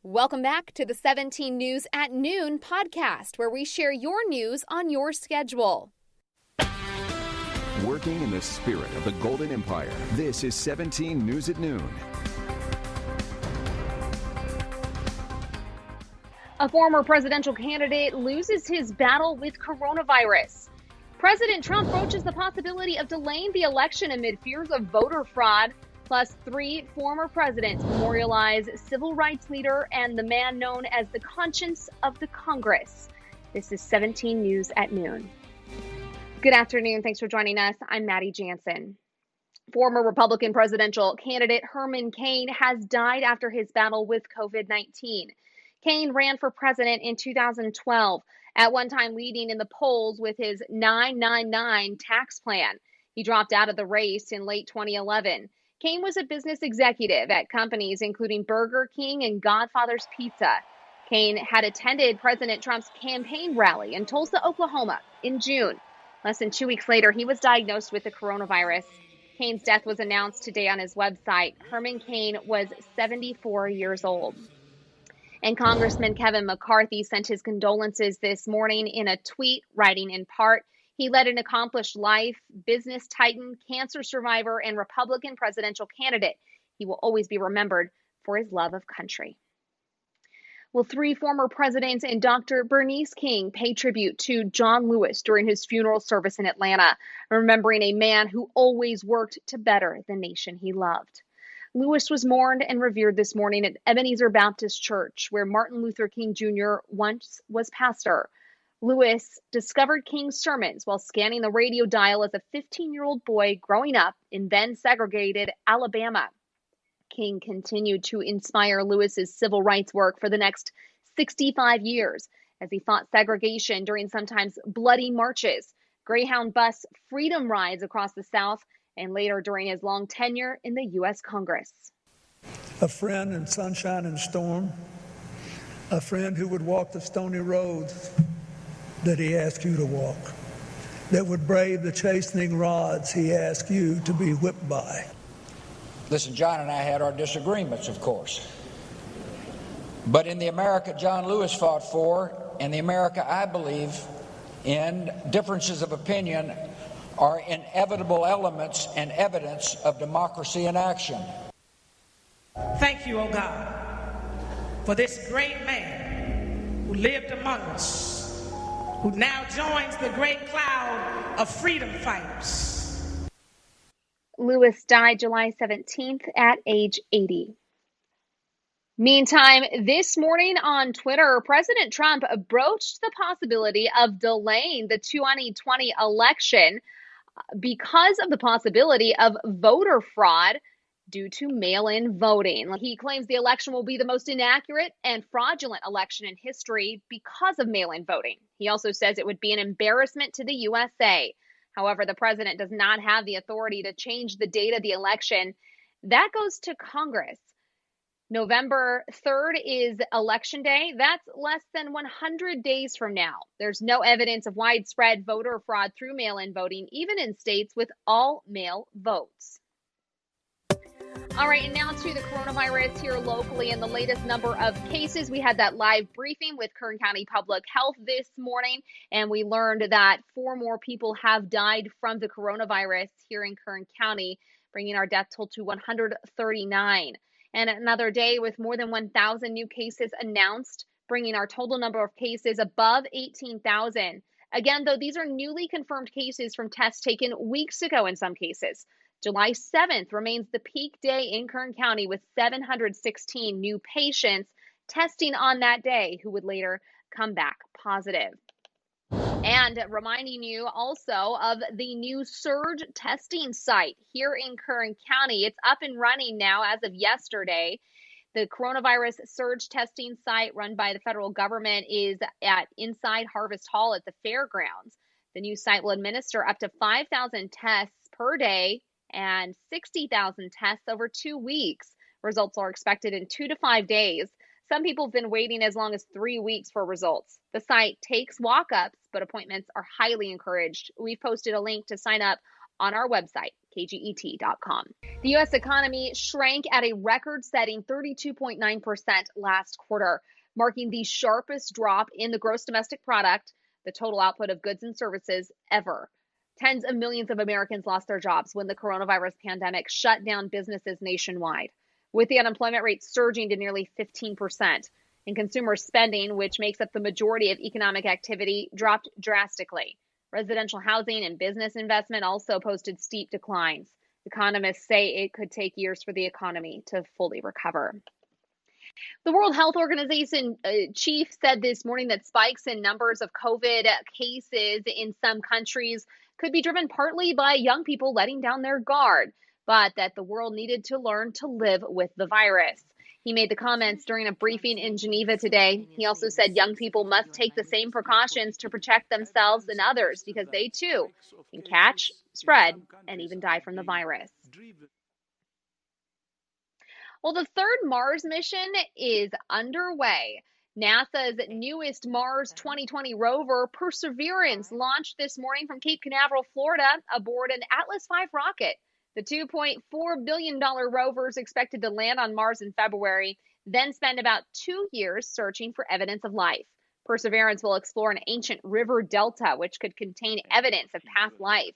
Welcome back to the 17 News at Noon podcast, where we share your news on your schedule. Working in the spirit of the Golden Empire, this is 17 News at Noon. A former presidential candidate loses his battle with coronavirus. President Trump broaches the possibility of delaying the election amid fears of voter fraud. Plus, 3 former presidents memorialize civil rights leader and the man known as the conscience of the Congress. This is 17 News at Noon. Good afternoon. Thanks for joining us. I'm Maddie Jansen. Former Republican presidential candidate Herman Cain has died after his battle with COVID-19. Cain ran for president in 2012, at one time leading in the polls with his 999 tax plan. He dropped out of the race in late 2011. Cain was a business executive at companies including Burger King and Godfather's Pizza. Cain had attended President Trump's campaign rally in Tulsa, Oklahoma in June. Less than 2 weeks later, he was diagnosed with the coronavirus. Cain's death was announced today on his website. Herman Cain was 74 years old. And Congressman Kevin McCarthy sent his condolences this morning in a tweet, writing in part, "He led an accomplished life, business titan, cancer survivor, and Republican presidential candidate. He will always be remembered for his love of country." Well, 3 former presidents and Dr. Bernice King paid tribute to John Lewis during his funeral service in Atlanta, remembering a man who always worked to better the nation he loved. Lewis was mourned and revered this morning at Ebenezer Baptist Church, where Martin Luther King Jr. once was pastor. Lewis discovered King's sermons while scanning the radio dial as a 15-year-old boy growing up in then-segregated Alabama. King continued to inspire Lewis's civil rights work for the next 65 years as he fought segregation during sometimes bloody marches, Greyhound bus freedom rides across the South, and later during his long tenure in the U.S. Congress. A friend in sunshine and storm, a friend who would walk the stony roads that he asked you to walk, that would brave the chastening rods he asked you to be whipped by. Listen, John and I had our disagreements, of course. But in the America John Lewis fought for, and the America I believe in, differences of opinion are inevitable elements and evidence of democracy in action. Thank you, O God, for this great man who lived among us, who now joins the great cloud of freedom fighters. Lewis died July 17th at age 80. Meantime, this morning on Twitter, President Trump broached the possibility of delaying the 2020 election because of the possibility of voter fraud due to mail-in voting. He claims the election will be the most inaccurate and fraudulent election in history because of mail-in voting. He also says it would be an embarrassment to the USA. However, the president does not have the authority to change the date of the election. That goes to Congress. November 3rd is Election Day. That's less than 100 days from now. There's no evidence of widespread voter fraud through mail-in voting, even in states with all mail votes. All right, and now to the coronavirus here locally and the latest number of cases. We had that live briefing with Kern County Public Health this morning, and we learned that 4 more people have died from the coronavirus here in Kern County, bringing our death toll to 139. And another day with more than 1,000 new cases announced, bringing our total number of cases above 18,000. Again, though, these are newly confirmed cases from tests taken weeks ago in some cases. July 7th remains the peak day in Kern County with 716 new patients testing on that day who would later come back positive. And reminding you also of the new surge testing site here in Kern County. It's up and running now as of yesterday. The coronavirus surge testing site run by the federal government is at inside Harvest Hall at the fairgrounds. The new site will administer up to 5,000 tests per day and 60,000 tests over 2 weeks. Results are expected in 2 to 5 days. Some people have been waiting as long as 3 weeks for results. The site takes walk-ups, but appointments are highly encouraged. We've posted a link to sign up on our website, kget.com. The U.S. economy shrank at a record-setting 32.9% last quarter, marking the sharpest drop in the gross domestic product, the total output of goods and services, ever. Tens of millions of Americans lost their jobs when the coronavirus pandemic shut down businesses nationwide, with the unemployment rate surging to nearly 15%. And consumer spending, which makes up the majority of economic activity, dropped drastically. Residential housing and business investment also posted steep declines. Economists say it could take years for the economy to fully recover. The World Health Organization chief said this morning that spikes in numbers of COVID cases in some countries could be driven partly by young people letting down their guard, but that the world needed to learn to live with the virus. He made the comments during a briefing in Geneva today. He also said young people must take the same precautions to protect themselves and others because they too can catch, spread, and even die from the virus. Well, the third Mars mission is underway. NASA's newest Mars 2020 rover, Perseverance, launched this morning from Cape Canaveral, Florida, aboard an Atlas V rocket. The $2.4 billion rover is expected to land on Mars in February, then spend about 2 years searching for evidence of life. Perseverance will explore an ancient river delta, which could contain evidence of past life.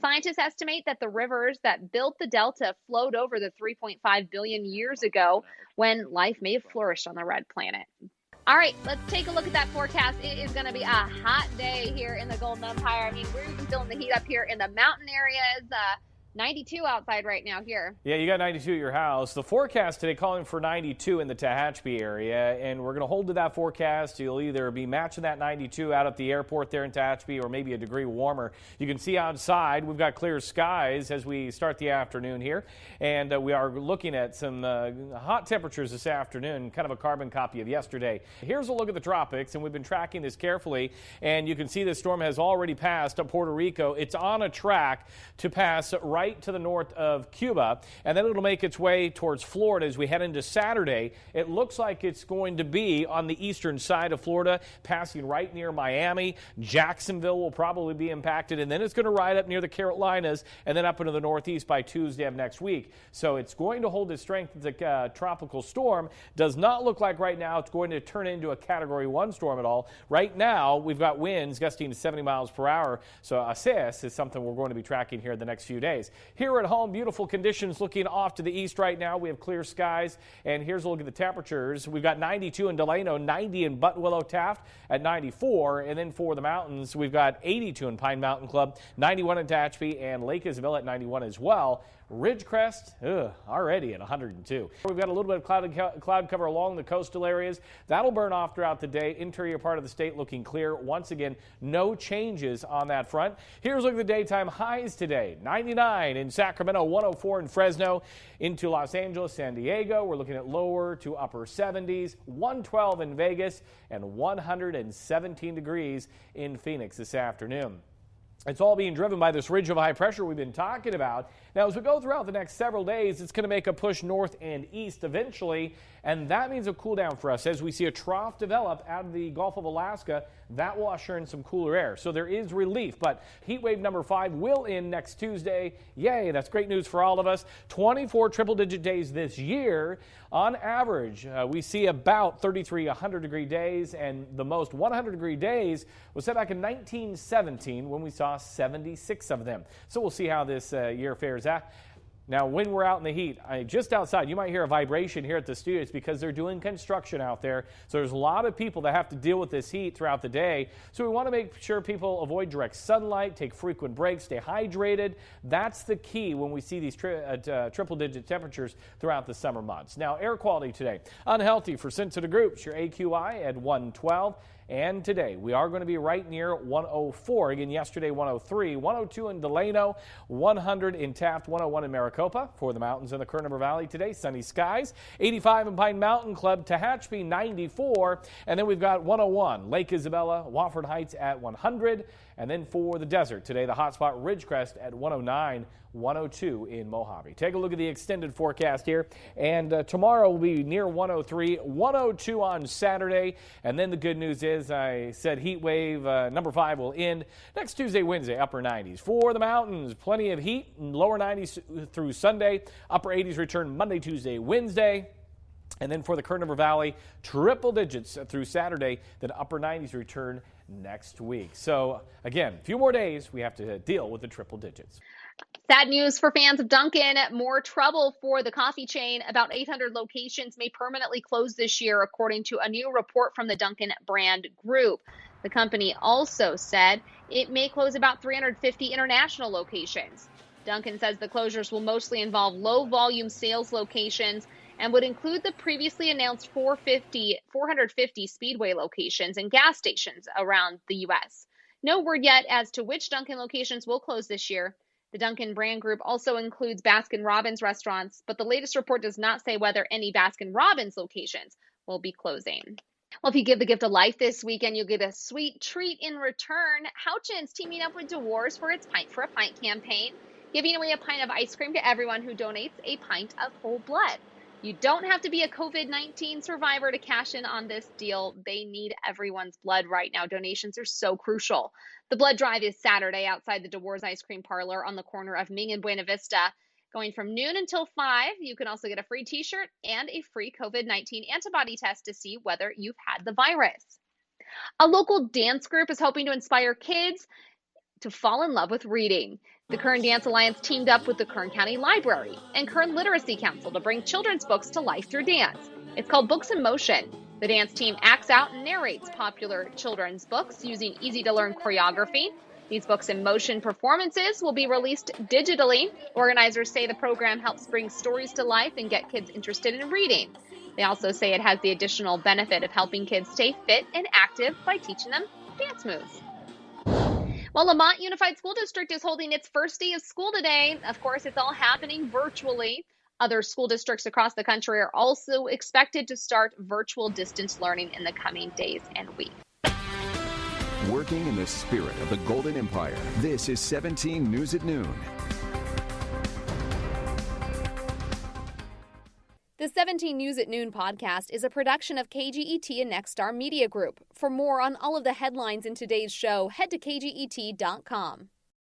Scientists estimate that the rivers that built the delta flowed over the 3.5 billion years ago when life may have flourished on the red planet. All right, let's take a look at that forecast. It is going to be a hot day here in the Golden Empire. I mean, we're even feeling the heat up here in the mountain areas. 92 outside right now here. Yeah, you got 92 at your house. The forecast today calling for 92 in the Tehachapi area, and we're going to hold to that forecast. You'll either be matching that 92 out at the airport there in Tehachapi or maybe a degree warmer. You can see outside we've got clear skies as we start the afternoon here, and we are looking at some hot temperatures this afternoon, kind of a carbon copy of yesterday. Here's a look at the tropics, and we've been tracking this carefully, and you can see this storm has already passed Puerto Rico. It's on a track to pass right to the north of Cuba, and then it'll make its way towards Florida as we head into Saturday. It looks like it's going to be on the eastern side of Florida, passing right near Miami. Jacksonville will probably be impacted, and then it's going to ride up near the Carolinas and then up into the northeast by Tuesday of next week. So it's going to hold its strength as a tropical storm. Does not look like right now it's going to turn into a Category 1 storm at all. Right now, we've got winds gusting to 70 miles per hour, so assess is something we're going to be tracking here the next few days. Here at home, beautiful conditions looking off to the east right now. We have clear skies, and here's a look at the temperatures. We've got 92 in Delano, 90 in Buttonwillow Taft at 94, and then for the mountains, we've got 82 in Pine Mountain Club, 91 in Tehachapi, and Lake Isabel at 91 as well. Ridgecrest, already at 102. We've got a little bit of cloud cover along the coastal areas. That'll burn off throughout the day. Interior part of the state looking clear. Once again, no changes on that front. Here's a look at the daytime highs today. 99 in Sacramento, 104 in Fresno. Into Los Angeles, San Diego, we're looking at lower to upper 70s. 112 in Vegas and 117 degrees in Phoenix this afternoon. It's all being driven by this ridge of high pressure we've been talking about. Now, as we go throughout the next several days, it's going to make a push north and east eventually, and that means a cool down for us as we see a trough develop out of the Gulf of Alaska. That will usher in some cooler air. So there is relief, but heat wave number 5 will end next Tuesday. Yay, that's great news for all of us. 24 triple-digit days this year. On average, we see about 33 100-degree days, and the most 100-degree days was set back in 1917 when we saw 76 of them. So we'll see how this year fares out. Now, when we're out in the heat, just outside, you might hear a vibration here at the studio. It's because they're doing construction out there. So there's a lot of people that have to deal with this heat throughout the day. So we want to make sure people avoid direct sunlight, take frequent breaks, stay hydrated. That's the key when we see these triple-digit temperatures throughout the summer months. Now, air quality today, unhealthy for sensitive groups. Your AQI at 112. And today, we are going to be right near 104. Again, yesterday, 103, 102 in Delano, 100 in Taft, 101 in Maricopa. For the mountains in the Kern Valley today, sunny skies. 85 in Pine Mountain Club, Tehachapi, 94. And then we've got 101, Lake Isabella, Wofford Heights at 100. And then for the desert today, the hotspot Ridgecrest at 109. 102 in Mojave. Take a look at the extended forecast here. And tomorrow will be near 103, 102 on Saturday. And then the good news is, I said heat wave number 5 will end next Tuesday, Wednesday, upper 90s. For the mountains, plenty of heat, lower 90s through Sunday. Upper 80s return Monday, Tuesday, Wednesday. And then for the Kern River Valley, triple digits through Saturday, then upper 90s return next week. So, again, a few more days, we have to deal with the triple digits. Sad news for fans of Dunkin'. More trouble for the coffee chain. About 800 locations may permanently close this year, according to a new report from the Dunkin' brand group. The company also said it may close about 350 international locations. Dunkin' says the closures will mostly involve low-volume sales locations and would include the previously announced 450 Speedway locations and gas stations around the U.S. No word yet as to which Dunkin' locations will close this year. The Dunkin' brand group also includes Baskin-Robbins restaurants, but the latest report does not say whether any Baskin-Robbins locations will be closing. Well, if you give the gift of life this weekend, you'll get a sweet treat in return. Houchin's teaming up with DeWars for its Pint for a Pint campaign, giving away a pint of ice cream to everyone who donates a pint of whole blood. You don't have to be a COVID-19 survivor to cash in on this deal. They need everyone's blood right now. Donations are so crucial. The blood drive is Saturday outside the DeWars Ice Cream Parlor on the corner of Ming and Buena Vista, going from noon until 5. You can also get a free t-shirt and a free COVID-19 antibody test to see whether you've had the virus. A local dance group is hoping to inspire kids to fall in love with reading. The Kern Dance Alliance teamed up with the Kern County Library and Kern Literacy Council to bring children's books to life through dance. It's called Books in Motion. The dance team acts out and narrates popular children's books using easy-to-learn choreography. These Books in Motion performances will be released digitally. Organizers say the program helps bring stories to life and get kids interested in reading. They also say it has the additional benefit of helping kids stay fit and active by teaching them dance moves. Well, Lemont Unified School District is holding its first day of school today. Of course, it's all happening virtually. Other school districts across the country are also expected to start virtual distance learning in the coming days and weeks. Working in the spirit of the Golden Empire, this is 17 News at Noon. The 17 News at Noon podcast is a production of KGET and Nexstar Media Group. For more on all of the headlines in today's show, head to KGET.com.